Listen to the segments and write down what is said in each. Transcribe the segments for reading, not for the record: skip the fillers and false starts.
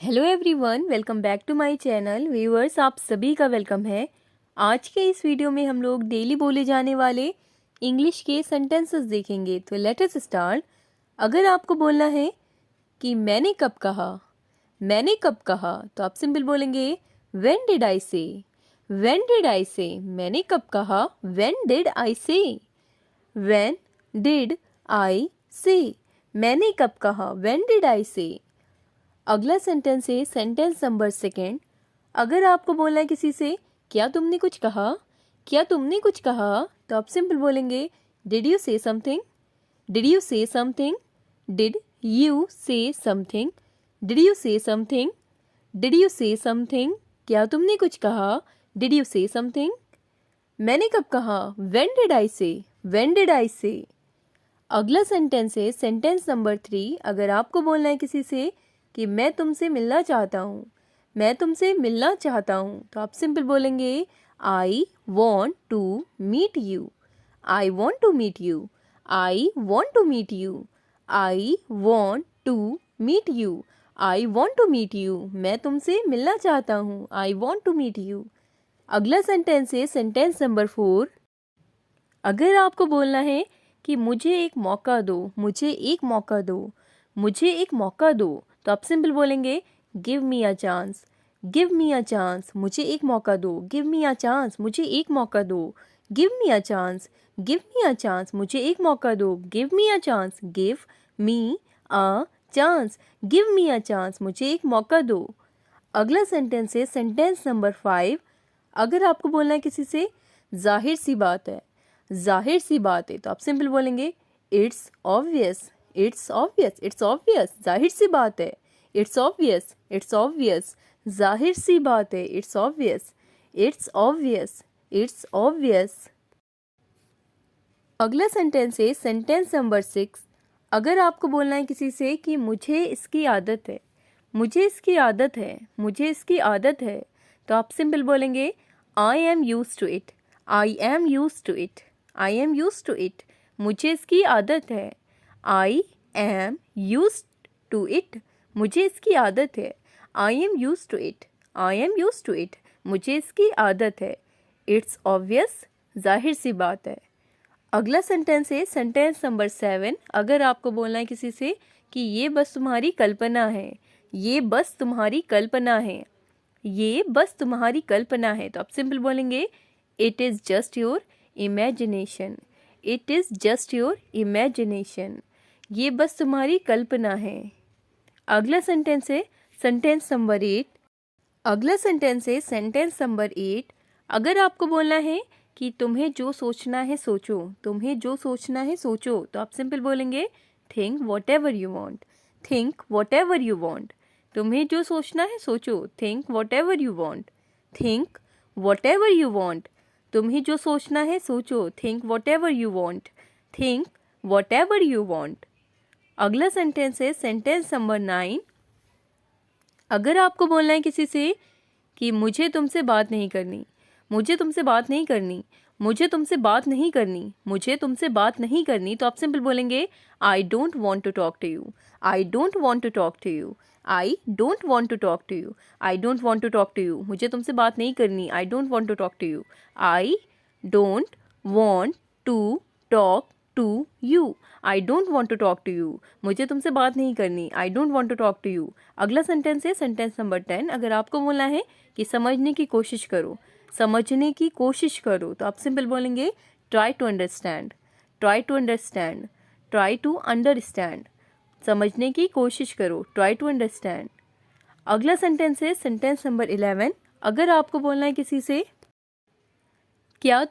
Hello everyone, welcome back to my channel. Viewers, आप सभी का वेलकम है। आज के इस वीडियो में हम लोग डेली बोले जाने वाले इंग्लिश के सेंटेंसेस देखेंगे। तो लेट अस स्टार्ट। अगर आपको बोलना है कि मैंने कब कहा, मैंने कब कहा, तो आप सिंपल बोलेंगे व्हेन डिड आई से। व्हेन डिड आई से, मैंने कब कहा, व्हेन डिड आई से। व्हेन डिड आई से, मैंने कब कहा, व्हेन डिड आई से। अगला सेंटेंस है सेंटेंस नंबर सेकेंड। अगर आपको बोलना है किसी से क्या तुमने कुछ कहा, क्या तुमने कुछ कहा, तो आप सिंपल बोलेंगे डिड यू से समथिंग। डिड यू से समथिंग। डिड यू से समथिंग। डिड यू से समथिंग। डिड यू से समथिंग। क्या तुमने कुछ कहा, डिड यू से समथिंग। मैंने कब कहा, व्हेन डिड आई से। व्हेन डिड आई से। अगला सेंटेंस है सेंटेंस नंबर 3। अगर आपको बोलना है किसी से कि मैं तुमसे मिलना चाहता हूँ, मैं तुमसे मिलना चाहता हूँ, तो आप सिंपल बोलेंगे I want to meet you. I want to meet you. I want to meet you. I want to meet you. I want to meet you. मैं तुमसे मिलना चाहता हूँ, I want to meet you. अगला sentence है sentence number 4। अगर आपको बोलना है कि मुझे एक मौका दो, मुझे एक मौका दो, मुझे एक मौका दो, तो आप सिंपल बोलेंगे give me a chance. Give me a chance, मुझे एक मौका दो। गिव मी अ चांस, मुझे एक मौका दो। Give me a chance. Give me a chance, मुझे एक मौका दो। Give me a chance. Give me a chance. Give me a chance, मुझे एक मौका दो। अगला सेंटेंस है सेंटेंस नंबर 5। अगर आपको बोलना है किसी से जाहिर सी बात है, जाहिर सी बात है, तो आप सिंपल बोलेंगे it's obvious. It's obvious. It's obvious, जाहिर सी बात है। It's obvious. इट्स ऑब्वियस, जाहिर सी बात है। It's obvious. It's obvious. It's obvious. अगला सेंटेंस है सेंटेंस नंबर 6। अगर आपको बोलना है किसी से कि मुझे इसकी आदत है, मुझे इसकी आदत है, मुझे इसकी आदत है, तो आप सिंपल बोलेंगे I am use to it. I am use to it. I am use to it, मुझे इसकी आदत है। I am use to it, मुझे इसकी आदत है। I am use to it. I am use to it, मुझे इसकी आदत है। इट्स ऑब्वियस, जाहिर सी बात है। अगला सेंटेंस है सेंटेंस नंबर 7। अगर आपको बोलना है किसी से कि ये बस तुम्हारी कल्पना है, ये बस तुम्हारी कल्पना है, ये बस तुम्हारी कल्पना है, तो आप सिंपल बोलेंगे it is just your imagination. It is just your imagination, ये बस तुम्हारी कल्पना है। अगला सेंटेंस है सेंटेंस नंबर 8। अगला सेंटेंस है सेंटेंस नंबर 8। अगर आपको बोलना है कि तुम्हें जो सोचना है सोचो, तुम्हें जो सोचना है सोचो, तो आप सिंपल बोलेंगे think what ever you want. Think what ever you want, तुम्हें जो सोचना है सोचो। Think what ever you want. Think what ever you want, तुम्हें जो सोचना है सोचो। Think what ever you want. Think what ever you want. अगला सेंटेंस है सेंटेंस नंबर 9। अगर आपको बोलना है किसी से कि मुझे तुमसे बात नहीं करनी, मुझे तुमसे बात नहीं करनी, मुझे तुमसे बात नहीं करनी, मुझे तुमसे बात नहीं करनी, तो आप सिंपल बोलेंगे I don't want to talk to you. I don't want to talk to you. I don't want to talk to you. I don't want to talk to you, मुझे तुमसे बात नहीं करनी। I don't want to talk to you. I don't want to talk to you. I don't want to talk to you, मुझे तुमसे बात नहीं करनी। I don't want to talk to you. अगला सेंटेंस है सेंटेंस नंबर 10। अगर आपको बोलना है कि समझने की कोशिश करो, समझने की कोशिश करो, तो आप सिंपल बोलेंगे try to understand. Try to understand. Try to understand, समझने की कोशिश करो। Try to understand. अगला सेंटेंस है सेंटेंस नंबर 11। अगर आपको बोलना है किसी से क्या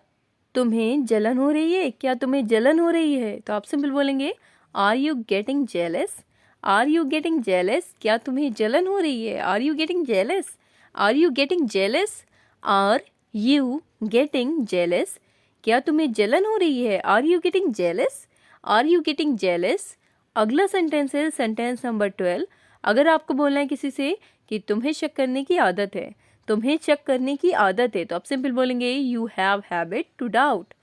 तुम्हें जलन हो रही है, क्या तुम्हें जलन हो रही है, तो आप सिंपल बोलेंगे are you getting jealous. Are you getting jealous, क्या तुम्हें जलन हो रही है। Are you getting jealous. Are you getting jealous. Are you getting jealous, क्या तुम्हें जलन हो रही है। Are you getting jealous. Are you getting jealous. अगला सेंटेंस है सेंटेंस नंबर 12। अगर आपको बोलना है किसी से कि तुम्हें शक करने की आदत है, तुम्हें शक करने की आदत है, तो आप सिंपल बोलेंगे you have habit to doubt.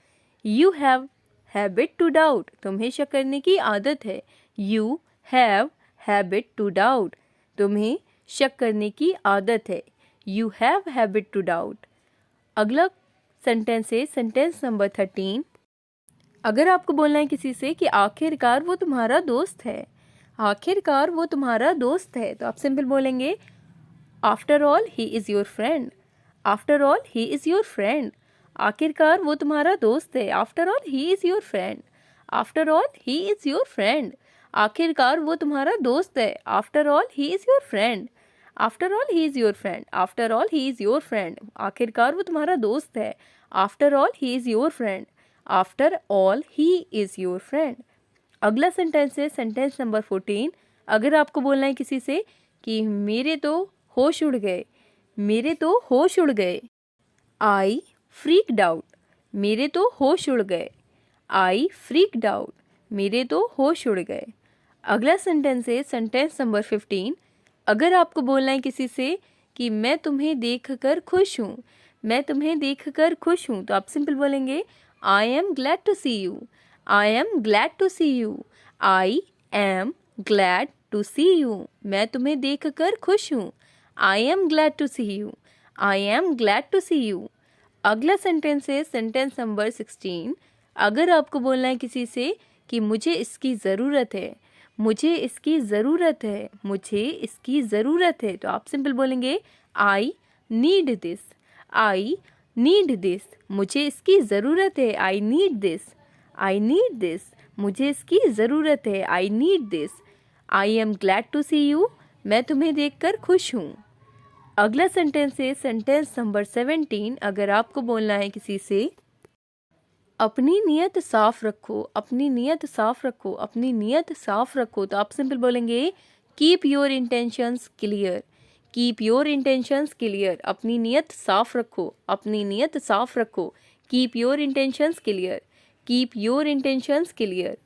You have habit to doubt, तुम्हें शक करने की आदत है। You have habit to doubt, तुम्हें शक करने की आदत है। You have habit to doubt. अगला सेंटेंस है सेंटेंस नंबर 13। अगर आपको बोलना है किसी से कि आखिरकार वो तुम्हारा दोस्त है, आखिरकार वो तुम्हारा दोस्त है, तो आप सिंपल बोलेंगे after all he is your friend. After all he is your friend. आखिरकार वो तुम्हारा दोस्त है। After all he is your friend. After all he is your friend. आखिरकार वो तुम्हारा दोस्त है। After all he is your friend. After all he is your friend. After all he is your friend. आखिरकार वो तुम्हारा दोस्त है। After all he is your friend. After all he is your friend. अगला सेंटेंस है sentence number 14। अगर आपको बोलना है किसी से कि मेरे तो होश उड़ गए, मेरे तो होश उड़ गए, आई फ्रीक्ड आउट। मेरे तो होश उड़ गए, आई फ्रीक्ड आउट। मेरे तो होश उड़ गए। अगला सेंटेंस है सेंटेंस नंबर 15। अगर आपको बोलना है किसी से कि मैं तुम्हें देखकर खुश हूँ, मैं तुम्हें देखकर खुश हूँ, तो आप सिंपल बोलेंगे I am glad to C you. I am glad to C you. I am glad to C you. मैं तुम्हें देखकर खुश हूँ। I am glad to C you. I am glad to C you. अगला sentence है sentence number 16। अगर आपको बोलना है किसी से कि मुझे इसकी ज़रूरत है, मुझे इसकी ज़रूरत है, मुझे इसकी ज़रूरत है, तो आप सिंपल बोलेंगे I need this. I need this. मुझे इसकी ज़रूरत है। I need this. I need this. मुझे इसकी ज़रूरत है। I need this. I am glad to C you. मैं तुम्हें देखकर खुश हूँ। अगला सेंटेंस है सेंटेंस नंबर 17। अगर आपको बोलना है किसी से अपनी नीयत साफ रखो, अपनी नीयत साफ रखो, अपनी नीयत साफ रखो, तो आप सिंपल बोलेंगे keep your intentions clear. Keep your intentions clear. अपनी नीयत साफ रखो, अपनी नीयत साफ रखो। Keep your intentions clear. Keep your intentions clear.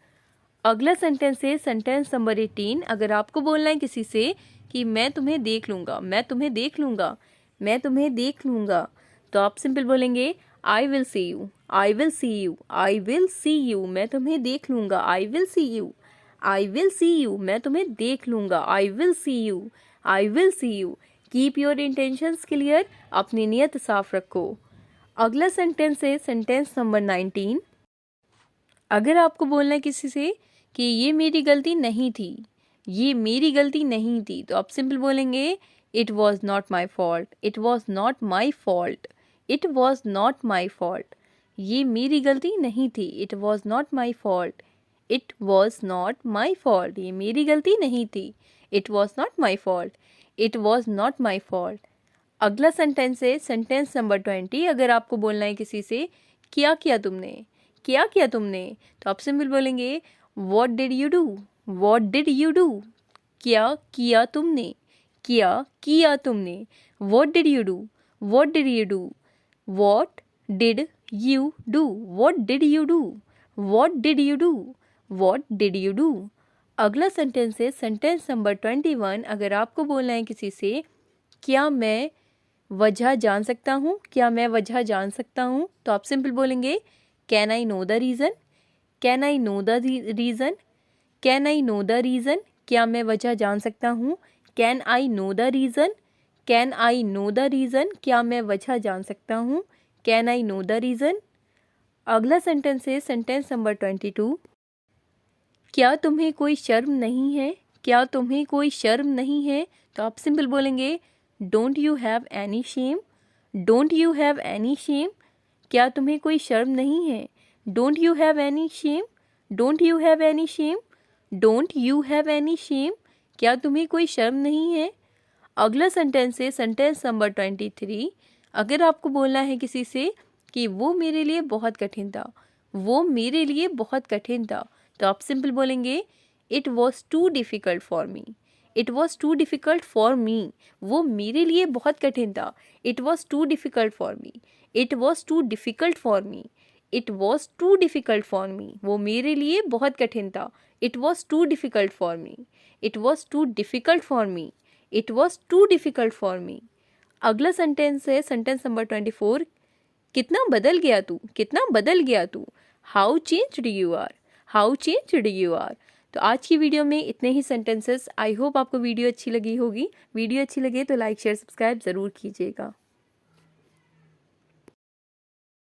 अगला सेंटेंस है सेंटेंस नंबर 18। अगर आपको बोलना है किसी से कि मैं तुम्हें देख लूँगा, मैं तुम्हें देख लूँगा, मैं तुम्हें देख लूँगा, तो आप सिंपल बोलेंगे I will see you. I will see you. I will see you. मैं तुम्हें देख लूँगा। I will see you. I will see you. मैं तुम्हें देख लूँगा। I will see you. I will see you. Keep your intentions clear. अपनी नीयत साफ रखो। अगला सेंटेंस है सेंटेंस नंबर 19। अगर आपको बोलना है किसी से कि ये मेरी गलती नहीं थी, ये मेरी गलती नहीं थी, तो आप सिंपल बोलेंगे it was not my fault. It was not my fault. It was not my fault. ये मेरी गलती नहीं थी। It was not my fault. It was not my fault. ये मेरी गलती नहीं थी। It was not my fault. It was not my fault. अगला सेंटेंस है सेंटेंस नंबर 20। अगर आपको बोलना है किसी से क्या किया तुमने, क्या किया तुमने, तो आप सिंपल बोलेंगे what did you do. What did you do. क्या किया तुमने, क्या किया तुमने। What did you do. What did you do. What did you do. What did you do. What did you do. What did you do. अगला sentence है sentence number 21। अगर आपको बोलना है किसी से क्या मैं वजह जान सकता हूँ, क्या मैं वजह जान सकता हूँ, तो आप सिंपल बोलेंगे can I know the reason. Can I know the reason. Can I know the reason. क्या मैं वजह जान सकता हूँ। Can I know the reason. Can I know the reason. क्या मैं वजह जान सकता हूँ। Can I know the reason. अगला सेंटेंस है सेंटेंस नंबर 22। क्या तुम्हें कोई शर्म नहीं है। क्या तुम्हें कोई शर्म नहीं है, तो आप सिंपल बोलेंगे don't you have any shame. Don't you have any shame. क्या तुम्हें कोई शर्म नहीं है। Don't you have any shame. Don't you have any shame. Don't you have any shame. क्या तुम्हें कोई शर्म नहीं है। अगला सेंटेंस है सेंटेंस नंबर 23। अगर आपको बोलना है किसी से कि वो मेरे लिए बहुत कठिन था, वो मेरे लिए बहुत कठिन था, तो आप सिंपल बोलेंगे it was too difficult for me. It was too difficult for me. वो मेरे लिए बहुत कठिन था। It was too difficult for me. It was too difficult for me. It was too difficult for me. वो मेरे लिए बहुत कठिन था। It was too difficult for me. It was too difficult for me. It was too difficult for me. अगला sentence है sentence number 24। कितना बदल गया तू, कितना बदल गया तू। How changed you are. How changed you are. तो आज की वीडियो में इतने ही सेंटेंसेस। आई होप आपको वीडियो अच्छी लगी होगी। वीडियो अच्छी लगे तो लाइक शेयर सब्सक्राइब ज़रूर कीजिएगा।